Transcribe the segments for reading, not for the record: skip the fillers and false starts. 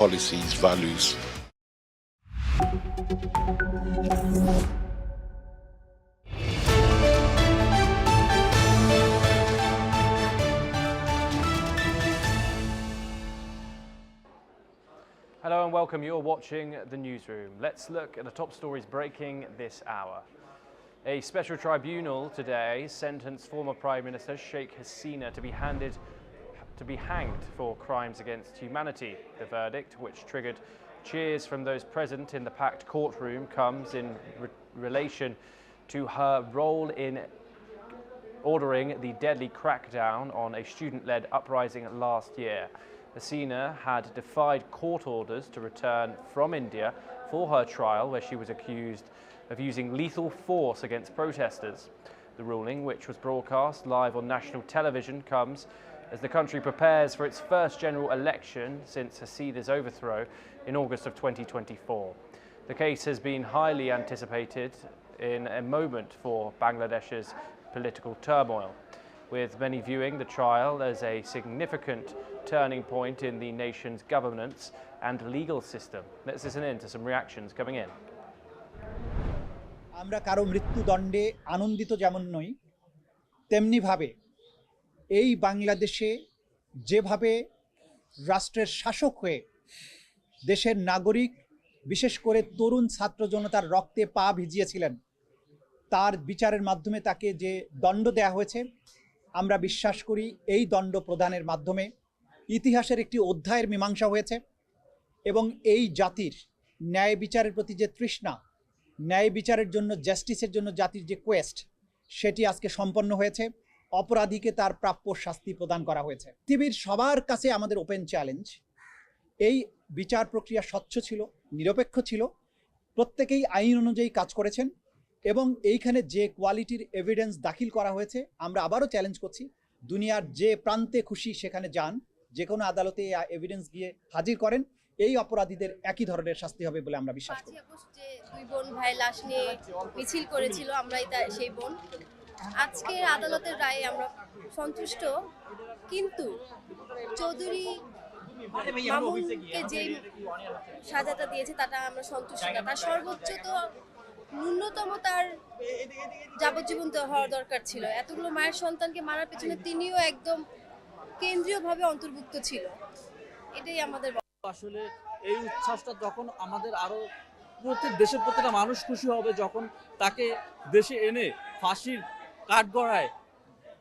policies, values. Hello and welcome. You're watching the newsroom. Let's look at the top stories breaking this hour. A special tribunal today sentenced former Prime Minister Sheikh Hasina to be hanged for crimes against humanity. The verdict, which triggered cheers from those present in the packed courtroom, comes in relation to her role in ordering the deadly crackdown on a student-led uprising last year. Hasina had defied court orders to return from India for her trial, where she was accused of using lethal force against protesters. The ruling, which was broadcast live on national television, comes as the country prepares for its first general election since Hasina's overthrow in August of 2024. The case has been highly anticipated in a moment for Bangladesh's political turmoil, with many viewing the trial as a significant turning point in the nation's governance and legal system. Let's listen in to some reactions coming in. আমরা কারো মৃত্যুদণ্ডে আনন্দিত যেমন নই, তেমনি ভাবে এই বাংলাদেশে যেভাবে রাষ্ট্রের শাসক হয়ে দেশের নাগরিক, বিশেষ করে তরুণ ছাত্র জনতার রক্তে পা ভিজিয়েছিলেন, তার বিচারের মাধ্যমে তাকে যে দণ্ড দেয়া হয়েছে, আমরা বিশ্বাস করি এই দণ্ড প্রদানের মাধ্যমে ইতিহাসের একটি অধ্যায়ের মীমাংসা হয়েছে এবং এই জাতির ন্যায় বিচারের প্রতি যে তৃষ্ণা, ন্যায় বিচারের জন্য, জাস্টিসের জন্য জাতির যে কোয়েস্ট, সেটি আজকে সম্পন্ন হয়েছে। অপরাধীকে তার প্রাপ্য শাস্তি প্রদান করা হয়েছে। পৃথিবীর সবার কাছে আমাদের ওপেন চ্যালেঞ্জ, এই বিচার প্রক্রিয়া স্বচ্ছ ছিল, নিরপেক্ষ ছিল, প্রত্যেকেই আইন অনুযায়ী কাজ করেছেন এবং এইখানে যে কোয়ালিটির এভিডেন্স দাখিল করা হয়েছে, আমরা আবারও চ্যালেঞ্জ করছি, দুনিয়ার যে প্রান্তে খুশি সেখানে যান, যে কোনো আদালতে এই এভিডেন্স গিয়ে হাজির করেন, এই অপরাধীদের একই ধরনের শাস্তি হবে বলে আমরা বিশ্বাস করি। 5 আগস্ট যে দুই বোন ভাই লাশ নিয়ে মিছিল করেছিল, আমরাই সেই বোন। আজকে আদালতের রায়ে আমরা সন্তুষ্ট, কিন্তু চৌধুরী মামুনকে যে সাজাটা দিয়েছে তাটা আমরা সন্তুষ্ট না। তার সর্বোচ্চ তো ন্যূনতম তার যাবজ্জীবন হওয়া দরকার ছিল। এতগুলো মায়ের সন্তানকে মারার পেছনে তিনিও একদম কেন্দ্রীয়ভাবে অন্তর্ভুক্ত ছিল। এটাই আমাদের আসলে এই উচ্ছ্বাসটা যখন আমাদের আরো দেশের প্রতিটা মানুষ খুশি হবে যখন তাকে দেশে এনে ফাঁসির কাঠগড়ায়,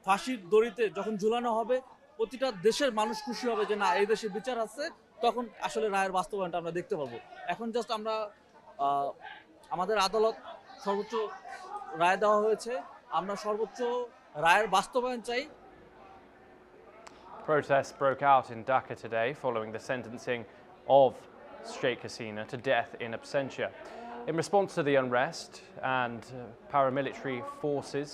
ফাঁসির দড়িতে যখন ঝুলানো হবে, প্রতিটা দেশের মানুষ খুশি হবে যে না, এই দেশে বিচার আছে, তখন আসলে রায়ের বাস্তবায়নটা আমরা দেখতে পাবো। এখন জাস্ট আমরা আমাদের আদালত সর্বোচ্চ রায় দেওয়া হয়েছে, আমরা সর্বোচ্চ রায়ের বাস্তবায়ন চাই। Protests broke out in Dhaka today following the sentencing of Sheikh Hasina to death in absentia. In response to the unrest, and paramilitary forces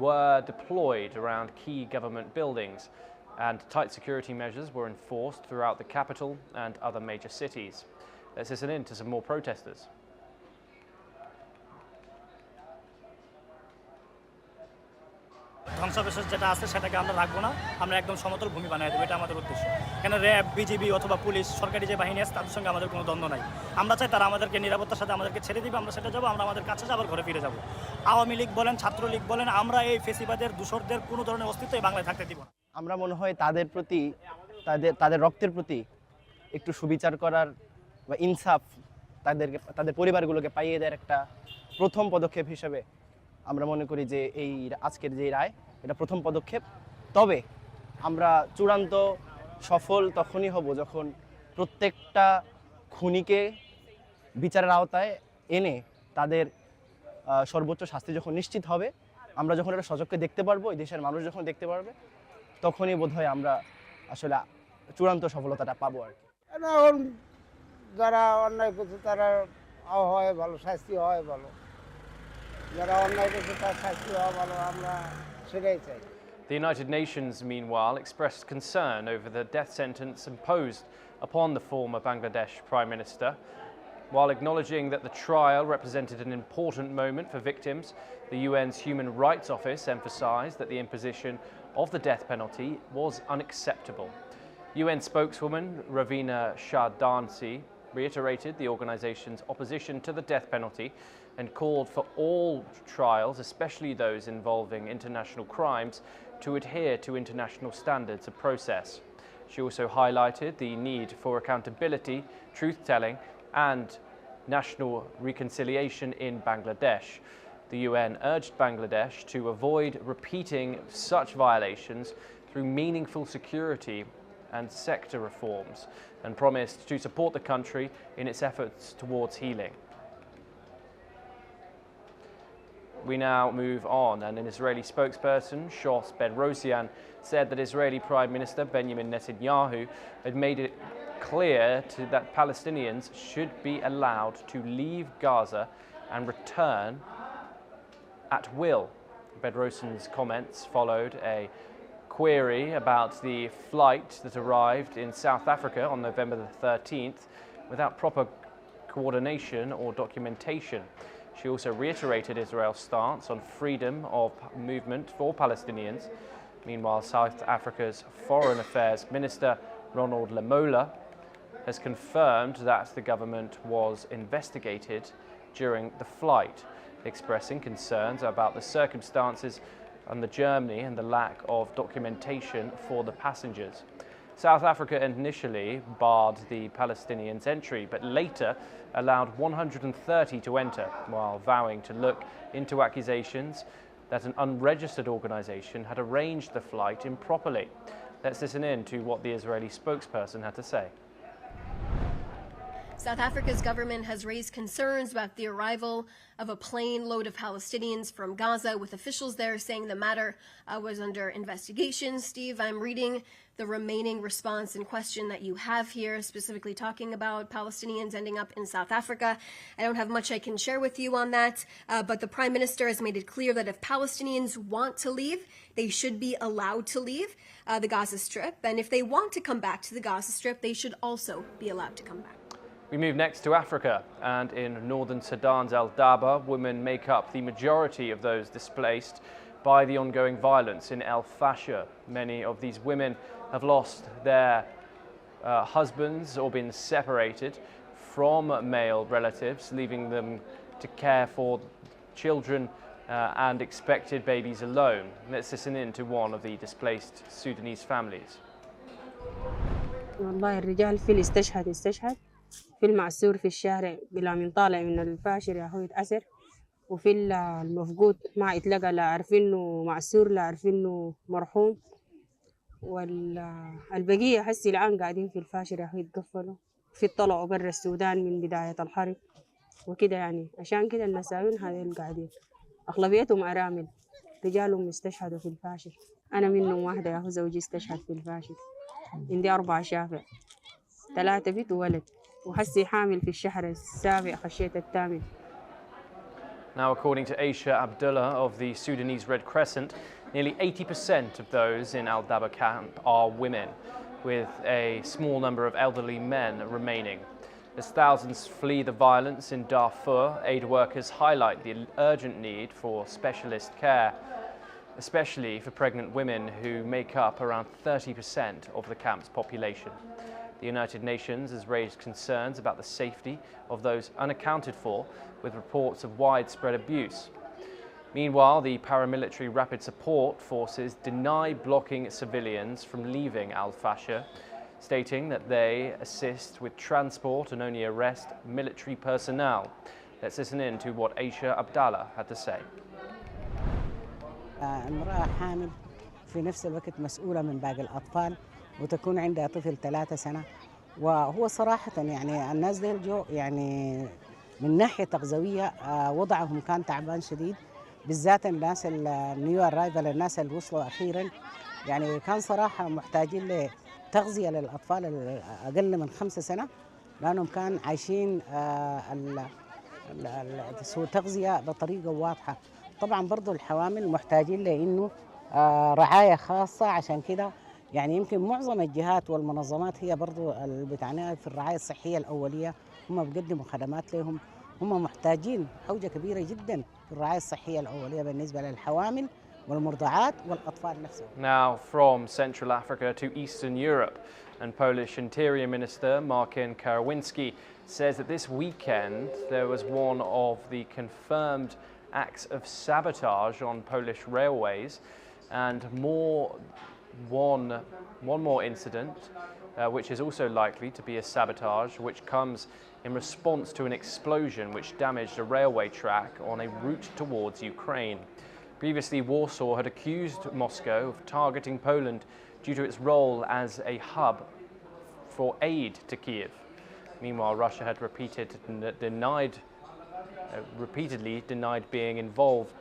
were deployed around key government buildings, and tight security measures were enforced throughout the capital and other major cities. Let's listen in to some more protesters. ধ্বংসাবশেষ যেটা আছে সেটাকে আমরা রাখবো না, আমরা একদম সমতল ভূমি বানিয়ে দেবো, এটা আমাদের উদ্দেশ্য। কেন র্যাব, বিজিবি অথবা পুলিশ, সরকারি যে বাহিনী আছে তাদের সঙ্গে আমাদের কোনো দ্বন্দ্ব নাই। আমরা চাই তারা আমাদেরকে নিরাপত্তার সাথে আমাদেরকে ছেড়ে দিবে, আমরা সেটা যাবো, আমরা আমাদের কাছে আবার ঘরে ফিরে যাবো। আওয়ামী লীগ বলেন, ছাত্রলীগ বলেন, আমরা এই ফেসিবাদের দূষরদের কোনো ধরনের অস্তিত্ব এই বাংলায় থাকতে দিব না। আমরা মনে হয় তাদের প্রতি, তাদের রক্তের প্রতি একটু সুবিচার করার বা ইনসাফ তাদের পরিবারগুলোকে পাইয়ে দেওয়ার একটা প্রথম পদক্ষেপ হিসেবে আমরা মনে করি যে এই আজকের যে রায়, এটা প্রথম পদক্ষেপ। তবে আমরা চূড়ান্ত সফল তখনই হব যখন প্রত্যেকটা খুনিকে বিচারের আওতায় এনে তাদের সর্বোচ্চ শাস্তি যখন নিশ্চিত হবে, আমরা যখন এটা সচক্ষে দেখতে পারবো, এই দেশের মানুষ যখন দেখতে পারবে, তখনই বোধহয় আমরা আসলে চূড়ান্ত সফলতাটা পাবো আর কি। এখন যারা অন্যায় করছে তারা হয় ভালো, শাস্তি হয় ভালো, যারা অন্যায় করছে তার শাস্তি হওয়া ভালো, আমরা সেটাই চাই। The United Nations, meanwhile, expressed concern over the death sentence imposed upon the former Bangladesh Prime Minister. While acknowledging that the trial represented an important moment for victims, the UN's Human Rights Office emphasized that the imposition of the death penalty was unacceptable. UN spokeswoman Ravina Shah-Dansi reiterated the organization's opposition to the death penalty and called for all trials, especially those involving international crimes, to adhere to international standards of process. She also highlighted the need for accountability, truth-telling, and national reconciliation in Bangladesh. The UN urged Bangladesh to avoid repeating such violations through meaningful security and sector reforms, and promised to support the country in its efforts towards healing. We now move on, and an Israeli spokesperson, Shos Ben-Rosian, said that Israeli Prime Minister Benjamin Netanyahu had made it clear that Palestinians should be allowed to leave Gaza and return at will. Ben-Rosian's comments followed a query about the flight that arrived in South Africa on November the 13th without proper coordination or documentation. She also reiterated Israel's stance on freedom of movement for Palestinians. Meanwhile, South Africa's Foreign Affairs Minister Ronald Lamola has confirmed that the government was investigated during the flight, expressing concerns about the circumstances and the journey and the lack of documentation for the passengers. South Africa initially barred the Palestinians' entry, but later allowed 130 to enter, while vowing to look into accusations that an unregistered organization had arranged the flight improperly. Let's listen in to what the Israeli spokesperson had to say. South Africa's government has raised concerns about the arrival of a plane load of Palestinians from Gaza, with officials there saying the matter was under investigation. Steve, I'm reading the remaining response and question that you have here, specifically talking about Palestinians ending up in South Africa. I don't have much I can share with you on that, but the Prime Minister has made it clear that if Palestinians want to leave, they should be allowed to leave the Gaza Strip. And if they want to come back to the Gaza Strip, they should also be allowed to come back. We move next to Africa, and in northern Sudan's Al Daba, women make up the majority of those displaced by the ongoing violence in El Fasher. Many of these women have lost their husbands or been separated from male relatives, leaving them to care for children and expected babies alone. Let's listen in to one of the displaced Sudanese families. والله الرجال في اللي استشهد في المعسور في الشارع بلا من طالع من الفاشر يا أخوي اتأسر، وفي المفقود ما اتلقى، لا عارفينه معسور لا عارفينه مرحوم، والبقية حسي الآن قاعدين في الفاشر يا أخوي اتقفلوا، في طلعوا برا السودان من بداية الحرب وكده. يعني عشان كده النساوين هذين قاعدين أغلبيتهم أرامل، رجالهم استشهدوا في الفاشر. أنا منهم واحدة يا أخوي، زوجي استشهد في الفاشر. عندي 4 شافع، 3 بنت وولد، وحسي حامل في الشهر السابع خشيت الثامن. Now, according to Aisha Abdullah of the Sudanese Red Crescent, nearly 80% of those in Al Daba camp are women, with a small number of elderly men remaining. As thousands flee the violence in Darfur, aid workers highlight the urgent need for specialist care, especially for pregnant women who make up around 30% of the camp's population. The United Nations has raised concerns about the safety of those unaccounted for, with reports of widespread abuse. Meanwhile, the paramilitary Rapid Support Forces deny blocking civilians from leaving Al Fasher, stating that they assist with transport and only arrest military personnel. Let's listen in to what Aisha Abdallah had to say. امرأة حامل في نفس الوقت مسؤولة من باقي الأطفال، وتكون عندها طفل 3 سنة. وهو صراحة يعني الناس ديل جو يعني من ناحية تغذوية وضعهم كان تعبان شديد، بالذات الناس النيو ارايفل، الناس اللي وصلوا أخيرا، يعني كان صراحة محتاجين لتغذية للأطفال أقل من 5 سنة، لأنهم كان عايشين سوء تغذية بطريقة واضحة. طبعا برضو الحوامل محتاجين لأنه رعاية خاصة، عشان كده يعني يمكن معظم الجهات والمنظمات هي برضو اللي بتعنيها في الرعاية الصحية الأولية، هم بيقدموا خدمات لهم، هم محتاجين حوجة كبيرة جدا في الرعاية الصحية الأولية بالنسبة للحوامل والمرضعات والأطفال نفسهم. Now from Central Africa to Eastern Europe, and Polish Interior Minister Marcin Karwinski says that this weekend there was one of the confirmed acts of sabotage on Polish railways, and one more incident which is also likely to be a sabotage, which comes in response to an explosion which damaged a railway track on a route towards Ukraine. Previously, Warsaw had accused Moscow of targeting Poland due to its role as a hub for aid to Kiev. Meanwhile, Russia had repeatedly denied being involved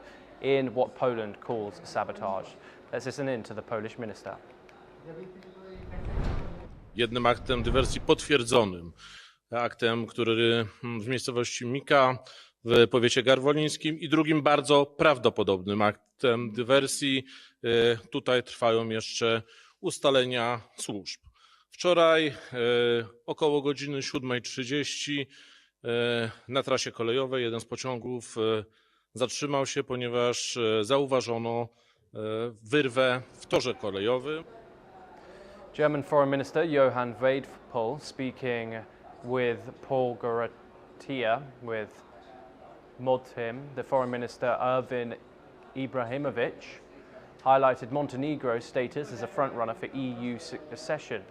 in what Poland calls sabotage. Let's listen in to the Polish minister. Jednym aktem dywersji potwierdzonym, aktem, który w miejscowości Mika w powiecie garwolińskim, i drugim bardzo prawdopodobnym aktem dywersji. Tutaj trwają jeszcze ustalenia służb. Wczoraj około godziny 7:30 na trasie kolejowej jeden z pociągów zatrzymał się, ponieważ zauważono wyrwę w torze kolejowym. German Foreign Minister Johann Wadephul, speaking with Paul Gorotia, with Modhim, the Foreign Minister Ervin Ibrahimovic, highlighted Montenegro's status as a frontrunner for EU accession.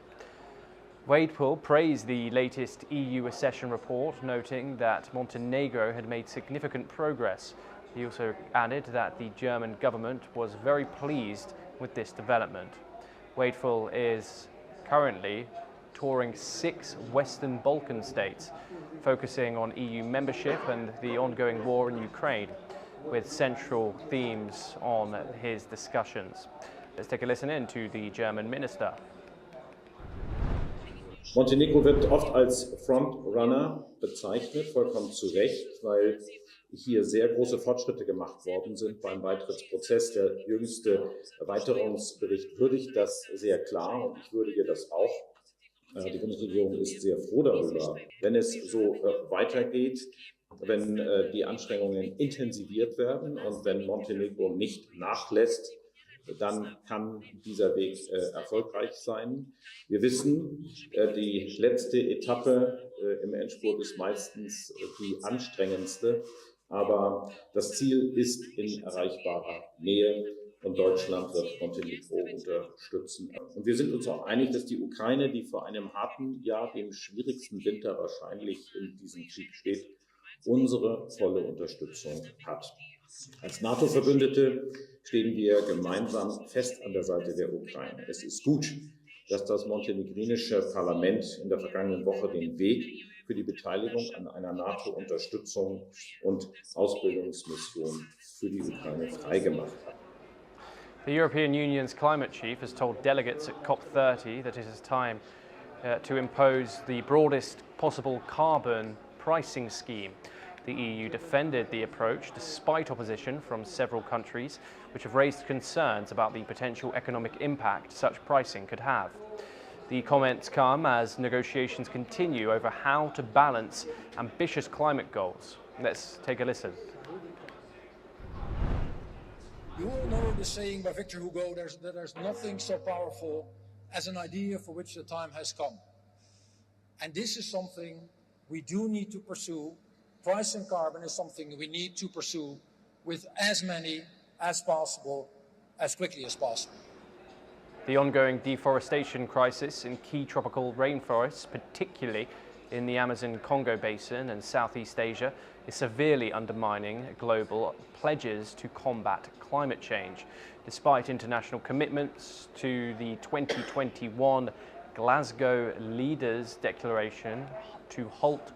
Wadephul praised the latest EU accession report, noting that Montenegro had made significant progress. He also added that the German government was very pleased with this development. Wadephul is currently touring 6 Western Balkan states, focusing on EU membership and the ongoing war in Ukraine, with central themes on his discussions. Let's take a listen in to the German minister. Montenegro wird oft als Frontrunner bezeichnet, vollkommen zu Recht, weil hier sehr große Fortschritte gemacht worden sind beim Beitrittsprozess. Der jüngste Erweiterungsbericht würdigt das sehr klar, und ich würdige das auch. Die Bundesregierung ist sehr froh darüber. Wenn es so weitergeht, wenn die Anstrengungen intensiviert werden und wenn Montenegro nicht nachlässt, dann kann dieser Weg erfolgreich sein. Wir wissen, die letzte Etappe im Endspurt ist meistens die anstrengendste, aber das Ziel ist in erreichbarer Nähe, und Deutschland wird Montenegro unterstützen. Und wir sind uns auch einig, dass die Ukraine, die vor einem harten Jahr, dem schwierigsten Winter wahrscheinlich in diesem Krieg steht, unsere volle Unterstützung hat. Als NATO-Verbündete stehen wir gemeinsam fest an der Seite der Ukraine. Es ist gut, dass das montenegrinische Parlament in der vergangenen Woche den Weg für die Beteiligung an einer NATO-Unterstützung und Ausbildungsmission für die Ukraine freigemacht hat. The European Union's climate chief has told delegates at COP30 that it is time to impose the broadest possible carbon pricing scheme. The EU defended the approach despite opposition from several countries, which have raised concerns about the potential economic impact such pricing could have. The comments come as negotiations continue over how to balance ambitious climate goals. Let's take a listen. You all know the saying by Victor Hugo, that there's nothing so powerful as an idea for which the time has come. And this is something we do need to pursue. Pricing carbon is something we need to pursue with as many as possible, as quickly as possible. The ongoing deforestation crisis in key tropical rainforests, particularly in the Amazon Congo Basin and Southeast Asia, is severely undermining global pledges to combat climate change. Despite international commitments to the 2021 Glasgow Leaders Declaration to halt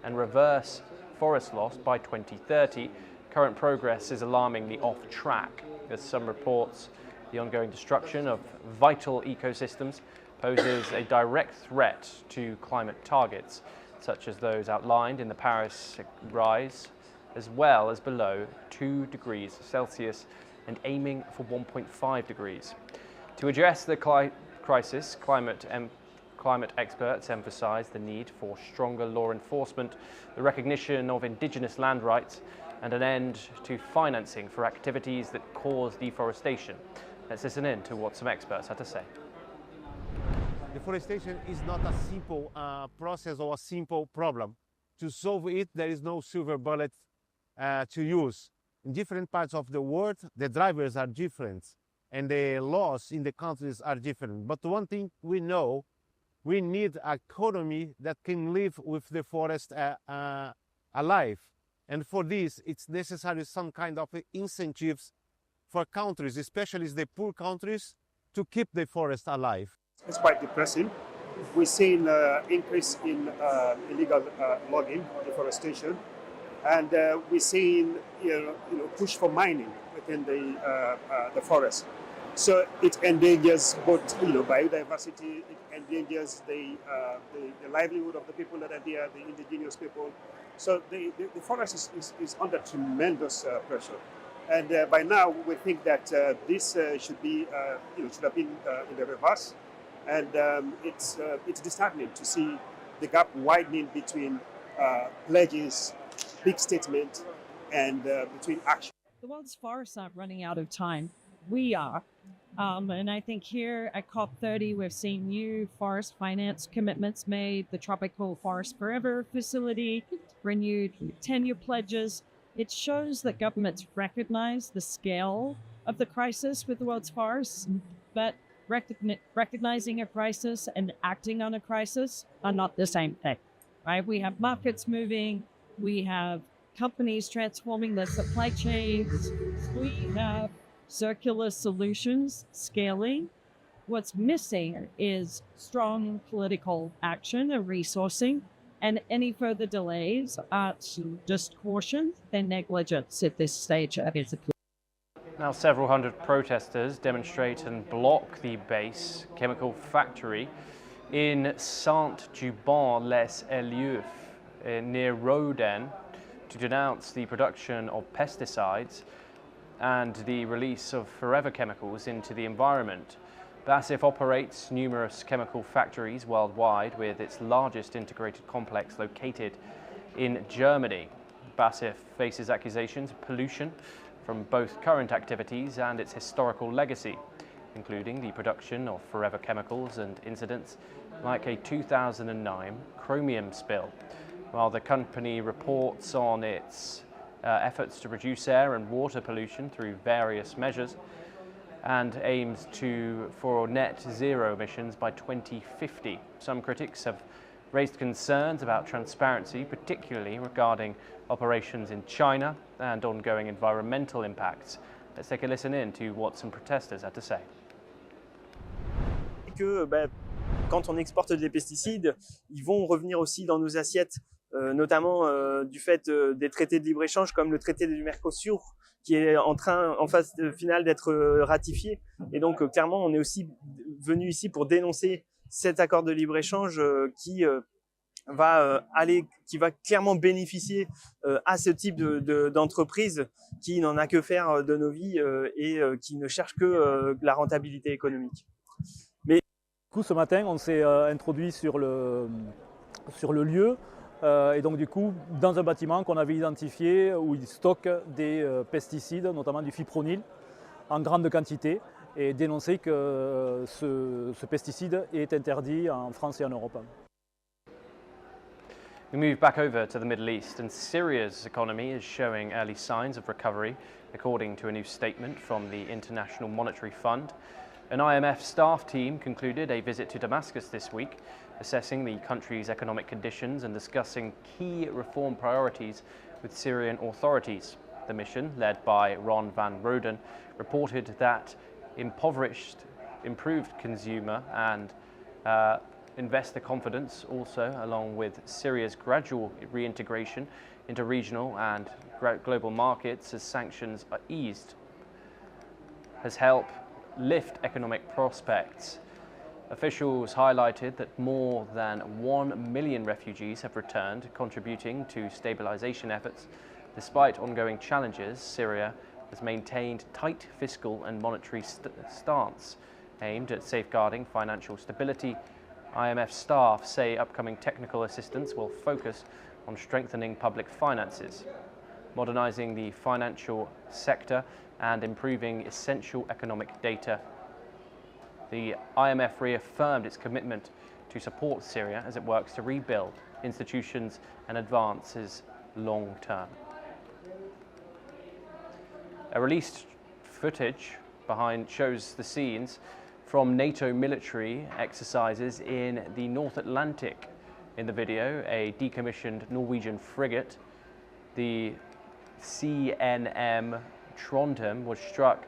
and reverse forest loss by 2030, current progress is alarmingly off track. As some reports, the ongoing destruction of vital ecosystems poses a direct threat to climate targets, such as those outlined in the Paris Rise, as well as below 2 degrees Celsius and aiming for 1.5 degrees. To address the crisis, climate experts emphasize the need for stronger law enforcement, the recognition of indigenous land rights, and an end to financing for activities that cause deforestation. Let's listen in to what some experts had to say. Deforestation is not a simple process or a simple problem. To solve it, there is no silver bullet to use. In different parts of the world, the drivers are different and the laws in the countries are different. But one thing we know, we need an economy that can live with the forest alive. And for this, it's necessary some kind of incentives for countries, especially the poor countries, to keep the forest alive. It's quite depressing. We're seeing an increase in illegal logging, deforestation, and we're seeing push for mining within the forest. So it endangers both biodiversity, it endangers the livelihood of the people that are there, the indigenous people. So the forest is under tremendous pressure. And by now we think that this should have been in the reverse. And it's disheartening to see the gap widening between pledges, big statements, and between action. The world's forests aren't running out of time. We are. And I think here at COP30, we've seen new forest finance commitments made, the Tropical Forest Forever facility, renewed 10-year pledges. It shows that governments recognize the scale of the crisis with the world's forests, but recognizing a crisis and acting on a crisis are not the same thing, right? We have markets moving, we have companies transforming their supply chains, we have circular solutions scaling. What's missing is strong political action and resourcing, and any further delays are just caution and negligence at this stage of it. Now, several hundred protesters demonstrate and block the base chemical factory in Saint-Aubin-lès-Elbeuf near Roden to denounce the production of pesticides and the release of forever chemicals into the environment. BASF operates numerous chemical factories worldwide, with its largest integrated complex located in Germany. BASF faces accusations of pollution from both current activities and its historical legacy, including the production of forever chemicals and incidents like a 2009 chromium spill. While the company reports on its efforts to reduce air and water pollution through various measures and aims for net zero emissions by 2050. Some critics have raised concerns about transparency, particularly regarding operations in China and ongoing environmental impacts. Let's take a listen in to what some protesters had to say. Quand on exporte des pesticides, ils vont revenir aussi dans nos assiettes, notamment du fait des traités de libre-échange comme le traité du Mercosur, qui est en phase finale d'être ratifié. Et donc clairement, on est aussi venu ici pour dénoncer cet accord de libre-échange qui va clairement bénéficier à ce type d'entreprise qui n'en a que faire de nos vies et qui ne cherche que la rentabilité économique. Mais du coup, ce matin, on s'est introduit sur le lieu et donc du coup dans un bâtiment qu'on avait identifié où ils stockent des pesticides, notamment du fipronil, en grande quantité, et dénoncer que ce pesticide est interdit en France et en Europe. We move back over to the Middle East, and Syria's economy is showing early signs of recovery, according to a new statement from the International Monetary Fund. An IMF staff team concluded a visit to Damascus this week, assessing the country's economic conditions and discussing key reform priorities with Syrian authorities. The mission, led by Ron van Roden, reported that improved consumer and investor confidence also, along with Syria's gradual reintegration into regional and global markets as sanctions are eased, has helped lift economic prospects. Officials highlighted that more than 1 million refugees have returned, contributing to stabilization efforts. Despite ongoing challenges, Syria has maintained tight fiscal and monetary stance aimed at safeguarding financial stability. IMF staff say upcoming technical assistance will focus on strengthening public finances. modernising the financial sector and improving essential economic data. The IMF reaffirmed its commitment to support Syria as it works to rebuild institutions and advances long term. A released footage shows the scenes from NATO military exercises in the North Atlantic. In the video, a decommissioned Norwegian frigate, the CNM Trondheim, was struck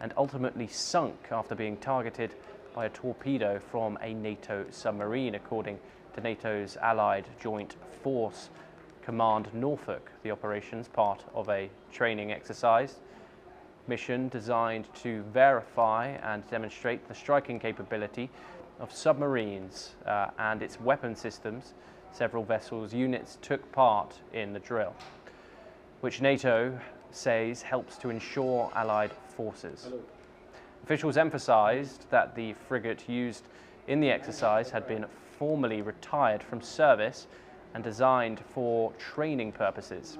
and ultimately sunk after being targeted by a torpedo from a NATO submarine, according to NATO's Allied Joint Force Command Norfolk. The operation's part of a training exercise mission designed to verify and demonstrate the striking capability of submarines and its weapon systems. Several vessels' units took part in the drill, which NATO says helps to ensure Allied forces. Officials emphasized that the frigate used in the exercise had been formally retired from service and designed for training purposes.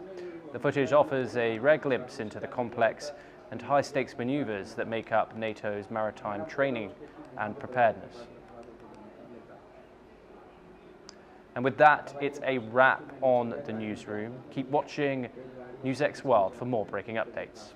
The footage offers a rare glimpse into the complex and high-stakes maneuvers that make up NATO's maritime training and preparedness. And with that, it's a wrap on the newsroom. Keep watching NewsX World for more breaking updates.